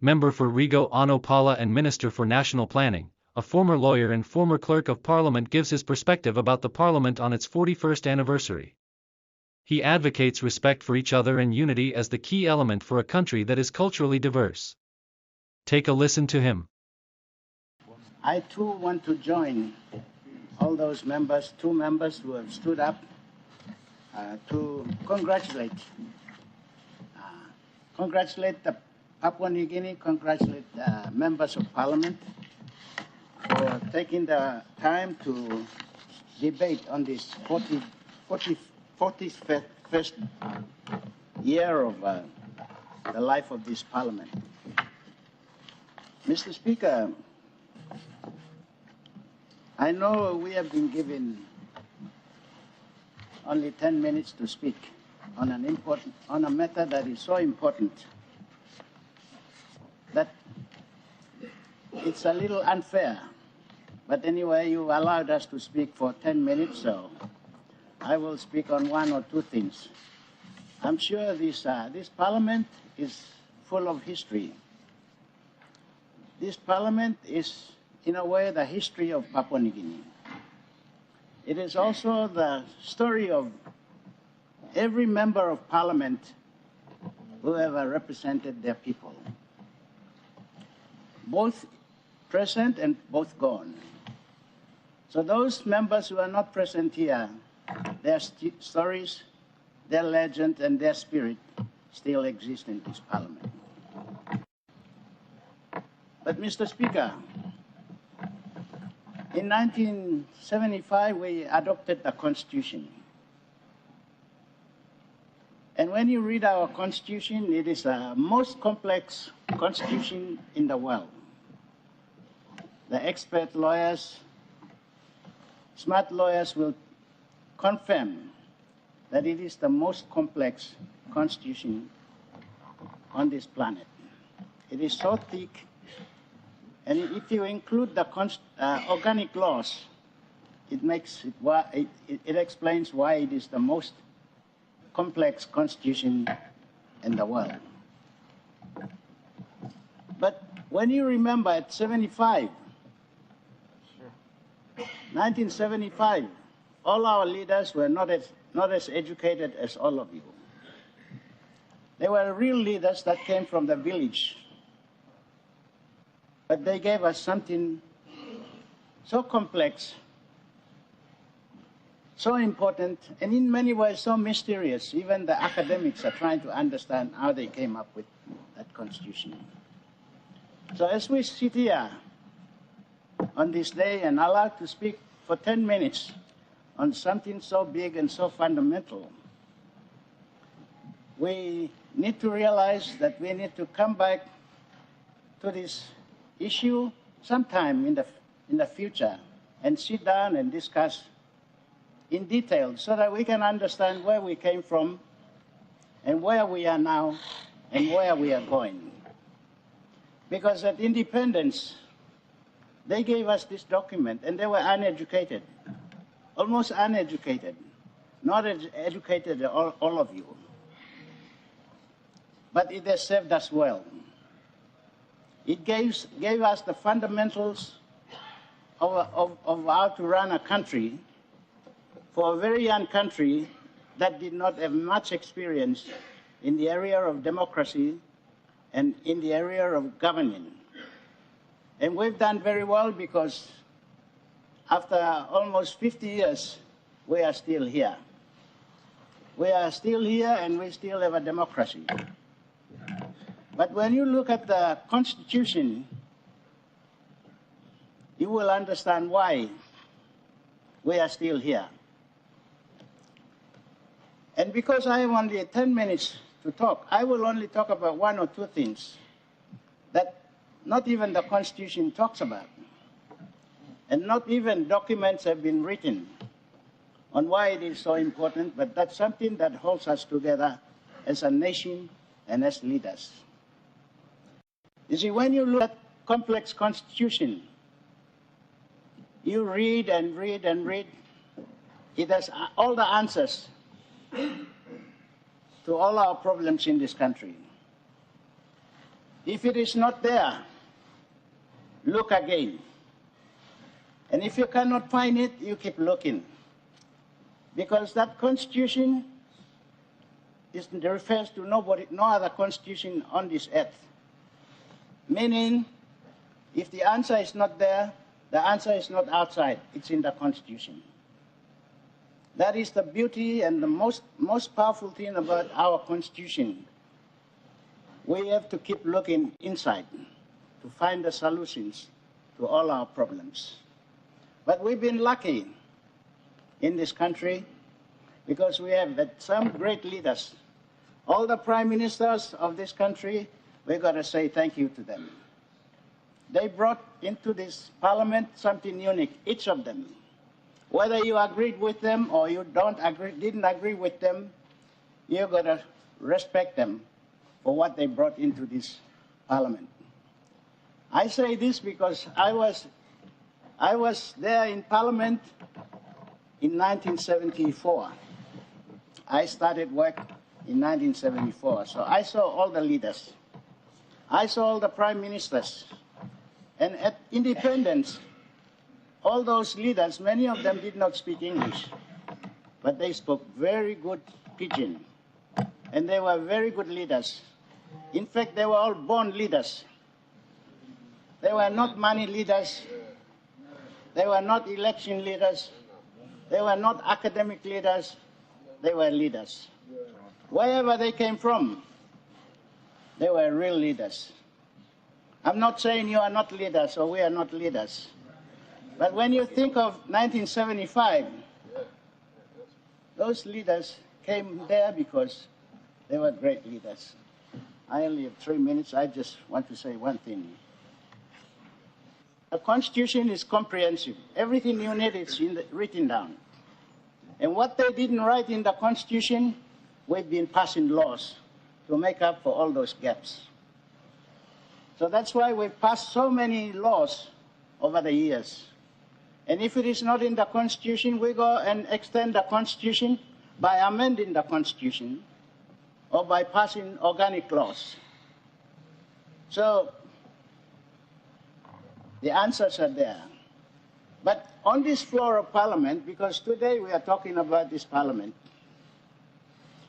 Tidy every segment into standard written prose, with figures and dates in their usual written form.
member for Rigo Ano Pala and Minister for National Planning, a former lawyer and former clerk of Parliament, gives his perspective about the Parliament on its 41st anniversary. He advocates respect for each other and unity as the key element for a country that is culturally diverse. Take a listen to him. I too want to join all those members, two members who have stood up to congratulate the Papua New Guinea, congratulate members of Parliament for taking the time to debate on this 41st year of the life of this Parliament. Mr. Speaker, I know we have been given only 10 minutes to speak on a matter that is so important that it's a little unfair. But anyway, you allowed us to speak for 10 minutes, so I will speak on one or two things. I'm sure this Parliament is full of history. This Parliament is, in a way, the history of Papua New Guinea. It is also the story of every member of Parliament who ever represented their people, both present and both gone. So those members who are not present here, their stories, their legend, and their spirit still exist in this Parliament. But Mr. Speaker, in 1975, we adopted the Constitution. And when you read our Constitution, it is the most complex Constitution in the world. The expert lawyers, smart lawyers will confirm that it is the most complex Constitution on this planet. It is so thick. And if you include the organic laws, it explains why it is the most complex constitution in the world. But when you remember at 1975, all our leaders were not as educated as all of you. They were real leaders that came from the village. But they gave us something so complex, so important, and in many ways so mysterious. Even the academics are trying to understand how they came up with that Constitution. So as we sit here on this day and allowed to speak for 10 minutes on something so big and so fundamental, we need to realize that we need to come back to this issue sometime in the future and sit down and discuss in detail so that we can understand where we came from and where we are now and where we are going. Because at independence, they gave us this document and they were uneducated, almost uneducated, not educated all of you. But it has served us well. It gave us the fundamentals of how to run a country for a very young country that did not have much experience in the area of democracy and in the area of governing. And we've done very well because after almost 50 years, we are still here. We are still here and we still have a democracy. But when you look at the Constitution, you will understand why we are still here. And because I have only 10 minutes to talk, I will only talk about one or two things that not even the Constitution talks about. And not even documents have been written on why it is so important, but that's something that holds us together as a nation and as leaders. You see, when you look at complex Constitution, you read and read and read. It has all the answers to all our problems in this country. If it is not there, look again. And if you cannot find it, you keep looking. Because that constitution refers to no other constitution on this earth. Meaning, if the answer is not there, the answer is not outside, it's in the constitution. That is the beauty and the most powerful thing about our constitution. We have to keep looking inside to find the solutions to all our problems. But we've been lucky in this country because we have had some great leaders. All the prime ministers of this country, we've got to say thank you to them. They brought into this parliament something unique, each of them. Whether you agreed with them or you didn't agree with them, you've got to respect them for what they brought into this parliament. I say this because I was there in parliament in 1974. I started work in 1974, so I saw all the leaders. I saw all the prime ministers. And at independence, all those leaders, many of them did not speak English, but they spoke very good Pidgin. And they were very good leaders. In fact, they were all born leaders. They were not money leaders. They were not election leaders. They were not academic leaders. They were leaders. Wherever they came from, they were real leaders. I'm not saying you are not leaders or we are not leaders. But when you think of 1975, those leaders came there because they were great leaders. I only have 3 minutes. I just want to say one thing. The Constitution is comprehensive. Everything you need is written down. And what they didn't write in the Constitution, we've been passing laws to make up for all those gaps. So that's why we've passed so many laws over the years. And if it is not in the Constitution, we go and extend the Constitution by amending the Constitution or by passing organic laws. So the answers are there. But on this floor of Parliament, because today we are talking about this Parliament,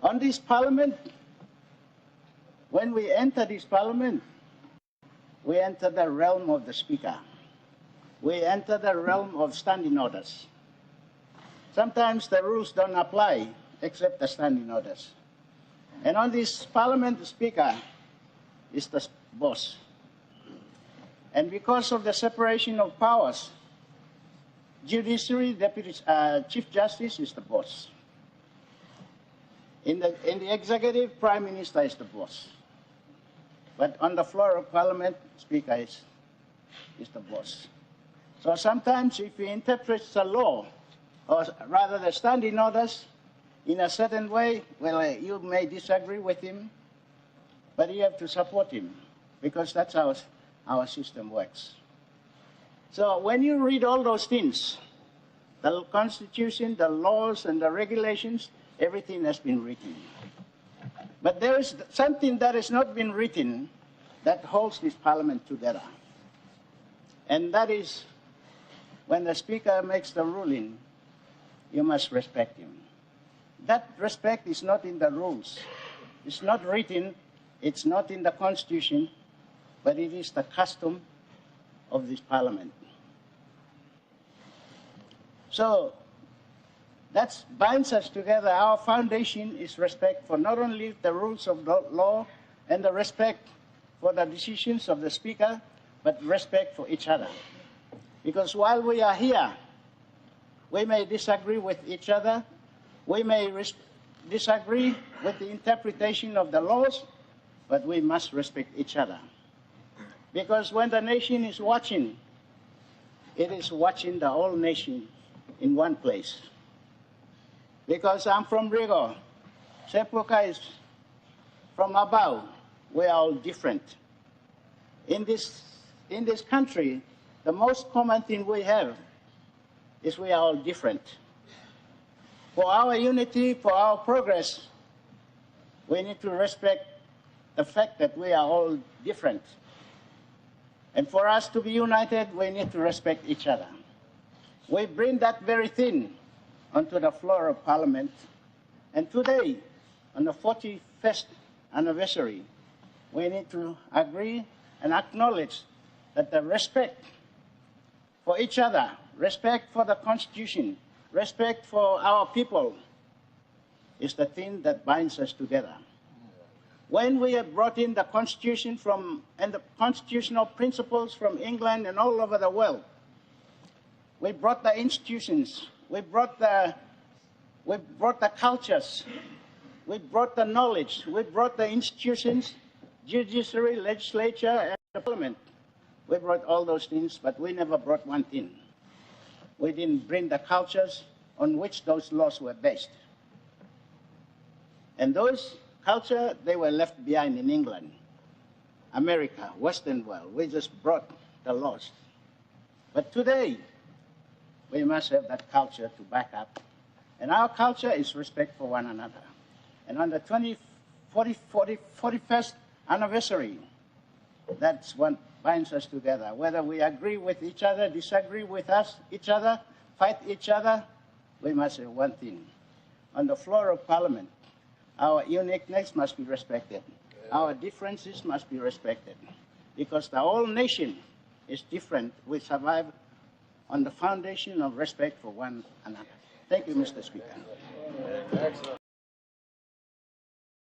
on this Parliament, when we enter this Parliament, we enter the realm of the Speaker. We enter the realm of standing orders. Sometimes the rules don't apply except the standing orders. And on this Parliament, the Speaker is the boss. And because of the separation of powers, Judiciary Chief Justice is the boss. In the executive, Prime Minister is the boss. But on the floor of Parliament, Speaker is the boss. So sometimes if he interprets the law, or rather the standing orders, in a certain way, well, you may disagree with him, but you have to support him, because that's how our system works. So when you read all those things, the Constitution, the laws, and the regulations, everything has been written. But there is something that has not been written that holds this Parliament together. And that is, when the Speaker makes the ruling, you must respect him. That respect is not in the rules. It's not written, it's not in the Constitution, but it is the custom of this Parliament. So that binds us together. Our foundation is respect for not only the rules of the law and the respect for the decisions of the Speaker, but respect for each other. Because while we are here, we may disagree with each other, we may disagree with the interpretation of the laws, but we must respect each other. Because when the nation is watching, it is watching the whole nation in one place. Because I'm from Rigo, Sepuka is from above. We are all different. In this country, the most common thing we have is we are all different. For our unity, for our progress, we need to respect the fact that we are all different. And for us to be united, we need to respect each other. We bring that very thing onto the floor of Parliament. And today, on the 41st anniversary, we need to agree and acknowledge that the respect for each other, respect for the Constitution, respect for our people is the thing that binds us together. When we have brought in the Constitution and the constitutional principles from England and all over the world, we brought the institutions, we brought the cultures, we brought the knowledge, we brought the institutions, judiciary, legislature, and the parliament. We brought all those things, but we never brought one thing. We didn't bring the cultures on which those laws were based. And those culture, they were left behind in England, America, Western world. We just brought the laws. But today, we must have that culture to back up. And our culture is respect for one another. And on the 41st anniversary, that's what binds us together. Whether we agree with each other, disagree with each other, fight each other, we must have one thing. On the floor of Parliament, our uniqueness must be respected. Our differences must be respected. Because the whole nation is different. We survive on the foundation of respect for one another. Thank you, Mr. Speaker.